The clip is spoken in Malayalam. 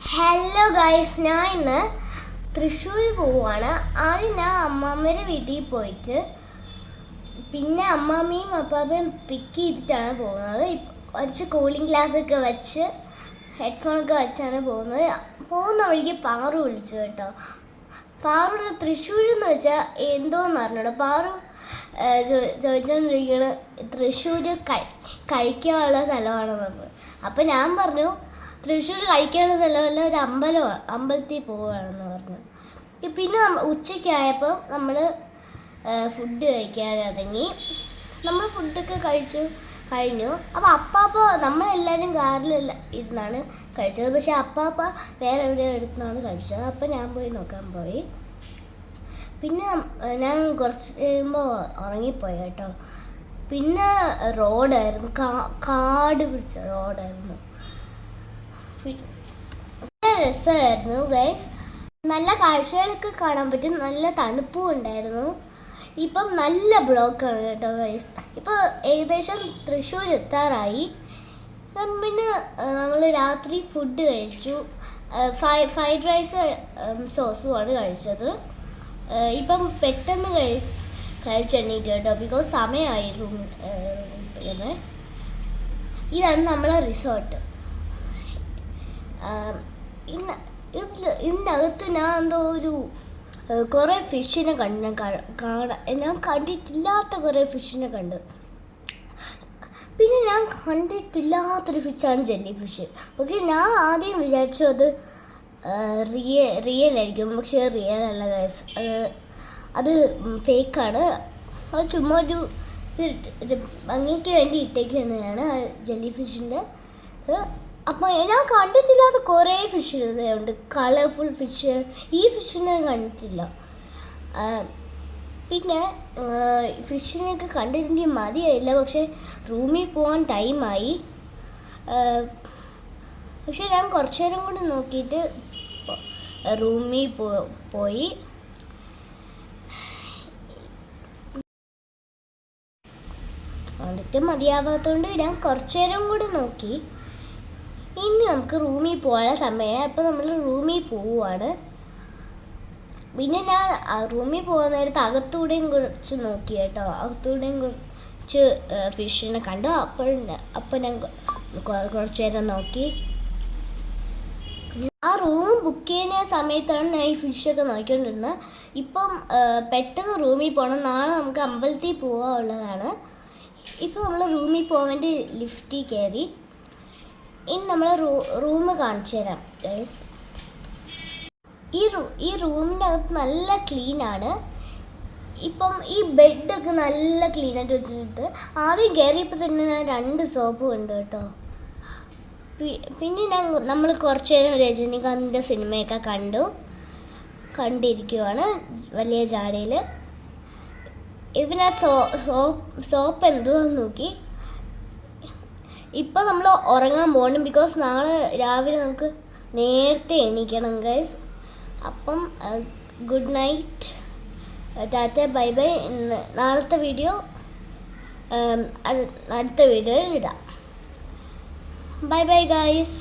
ഹലോ ഗൈസ്, ഞാൻ ഇന്ന് തൃശ്ശൂർ പോവുകയാണ്. ആദ്യം ഞാൻ അമ്മാമ്മയുടെ വീട്ടിൽ പോയിട്ട് പിന്നെ അമ്മാമ്മയും അപ്പാപ്പയും പിക്ക് ചെയ്തിട്ടാണ് പോകുന്നത്. കുറച്ച് കൂളിംഗ് ഗ്ലാസ്സൊക്കെ വെച്ച് ഹെഡ്ഫോണൊക്കെ വെച്ചാണ് പോകുന്നത്. പോകുന്ന വഴിക്ക് പാറു വിളിച്ചു കേട്ടോ. പാറുവിന് തൃശ്ശൂർ എന്ന് വെച്ചാൽ എന്തോന്ന് അറിഞ്ഞൂടോ. പാറു ചോദിച്ചുകൊണ്ടിരിക്കുകയാണ് തൃശ്ശൂർ കഴിക്കാനുള്ള സ്ഥലമാണെന്നത്. അപ്പം ഞാൻ പറഞ്ഞു തൃശ്ശൂർ കഴിക്കാനുള്ള സ്ഥലമല്ല, ഒരു അമ്പലത്തിൽ പോവുകയാണെന്ന് പറഞ്ഞു. പിന്നെ ഉച്ചയ്ക്കായപ്പോൾ നമ്മൾ ഫുഡ് കഴിക്കാൻ ഇറങ്ങി. നമ്മൾ ഫുഡൊക്കെ കഴിഞ്ഞു. അപ്പോൾ അപ്പാപ്പ നമ്മളെല്ലാവരും കാറിൽ ഇരുന്നാണ് കഴിച്ചത്. പക്ഷേ അപ്പാപ്പ വേറെ എവിടെയോ എടുത്താണ് കഴിച്ചത്. അപ്പോൾ ഞാൻ പോയി നോക്കാൻ പോയി. പിന്നെ ഞാൻ കുറച്ച് കഴിയുമ്പോൾ ഉറങ്ങിപ്പോയി കേട്ടോ. പിന്നെ റോഡായിരുന്നു, കാട് പിടിച്ച റോഡായിരുന്നു. നല്ല രസമായിരുന്നു ഗൈസ്. നല്ല കാഴ്ചകളൊക്കെ കാണാൻ പറ്റും. നല്ല തണുപ്പും ഉണ്ടായിരുന്നു. ഇപ്പം നല്ല ബ്ലോക്കാണ് കേട്ടോ ഗൈസ്. ഇപ്പോൾ ഏകദേശം തൃശ്ശൂർ എത്താറായി. പിന്നെ നമ്മൾ രാത്രി ഫുഡ് കഴിച്ചു. ഫ്രൈഡ് റൈസ് സോസുമാണ് കഴിച്ചത്. ഇപ്പം പെട്ടെന്ന് കഴിച്ചെണ്ണീറ്റ് കേട്ടോ, ബിക്കോസ് സമയമായി റൂമിൽ. ഇതാണ് നമ്മളെ റിസോർട്ട്. ഇതിനകത്ത് ഞാൻ എന്തോ ഒരു കുറേ ഫിഷിനെ ഞാൻ കണ്ടിട്ടില്ലാത്ത കുറേ ഫിഷിനെ കണ്ട്. പിന്നെ ഞാൻ കണ്ടിട്ടില്ലാത്തൊരു ഫിഷാണ് ജെല്ലി ഫിഷ്. പക്ഷേ ഞാൻ ആദ്യം വിചാരിച്ചു അത് റിയൽ ആയിരിക്കും. പക്ഷേ റിയൽ അല്ല ഗൈസ്, അത് ഫേക്കാണ്. അത് ചുമ്മാ ഒരു ഭംഗിക്ക് വേണ്ടി ഇട്ടേക്കുന്നതാണ് ജെല്ലി ഫിഷിൻ്റെ. അപ്പോൾ ഞാൻ കണ്ടിട്ടില്ലാത്ത കുറേ ഫിഷുകളുണ്ട്, കളർഫുൾ ഫിഷ്. ഈ ഫിഷിനെ കണ്ടിട്ടില്ല. പിന്നെ ഫിഷിനെയൊക്കെ കണ്ടിട്ടുണ്ടെങ്കിൽ മതിയായില്ല. പക്ഷേ റൂമിൽ പോകാൻ ടൈമായി. പക്ഷെ ഞാൻ കുറച്ചു നേരം കൂടി നോക്കിയിട്ട് റൂമിൽ പോയി. എന്നിട്ട് മതിയാവാത്തതുകൊണ്ട് ഞാൻ കുറച്ചു നേരം കൂടി നോക്കി. ഇനി നമുക്ക് റൂമിൽ പോകാനുള്ള സമയമായി. അപ്പോൾ നമ്മൾ റൂമിൽ പോവുകയാണ്. പിന്നെ ഞാൻ റൂമിൽ പോകുന്ന നേരത്ത് അകത്തൂടെയും കുറച്ച് നോക്കി കേട്ടോ. അകത്തൂടെയും കുറച്ച് ഫിഷിനെ കണ്ടു. അപ്പോൾ ഞാൻ കുറച്ച് നേരം നോക്കി. ആ റൂം ബുക്ക് ചെയ്യുന്ന സമയത്താണ് ഞാൻ ഈ ഫിഷൊക്കെ നോക്കിക്കൊണ്ടിരുന്നത്. ഇപ്പം പെട്ടെന്ന് റൂമിൽ പോകണം. നാളെ നമുക്ക് അമ്പലത്തിൽ പോകാനുള്ളതാണ്. ഇപ്പം നമ്മൾ റൂമിൽ പോകാൻ വേണ്ടി ലിഫ്റ്റിൽ കയറി. ഇനി നമ്മൾ റൂം കാണിച്ചു തരാം ഗൈസ്. ഈ റൂമിൻ്റെ അകത്ത് നല്ല ക്ലീനാണ്. ഇപ്പം ഈ ബെഡൊക്കെ നല്ല ക്ലീനായിട്ട് വെച്ചിട്ട് ആദ്യം കയറിയപ്പോൾ തന്നെ ഞാൻ 2 സോപ്പ് ഉണ്ട് കേട്ടോ. പിന്നെ നമ്മൾ കുറച്ച് നേരം രജനികാന്തിൻ്റെ സിനിമയൊക്കെ കണ്ടിരിക്കുവാണ് വലിയ ജാടയിൽ. ഇവനാ സോപ്പ് എന്തുവാന്ന് നോക്കി. ഇപ്പം നമ്മൾ ഉറങ്ങാൻ പോകണം, ബിക്കോസ് നാളെ രാവിലെ നമുക്ക് നേരത്തെ എണീക്കണം ഗൈസ്. അപ്പം good night, Tata, bye bye. നാളത്തെ വീഡിയോ അടുത്ത വീഡിയോയിൽ ഇടാം. Bye bye guys.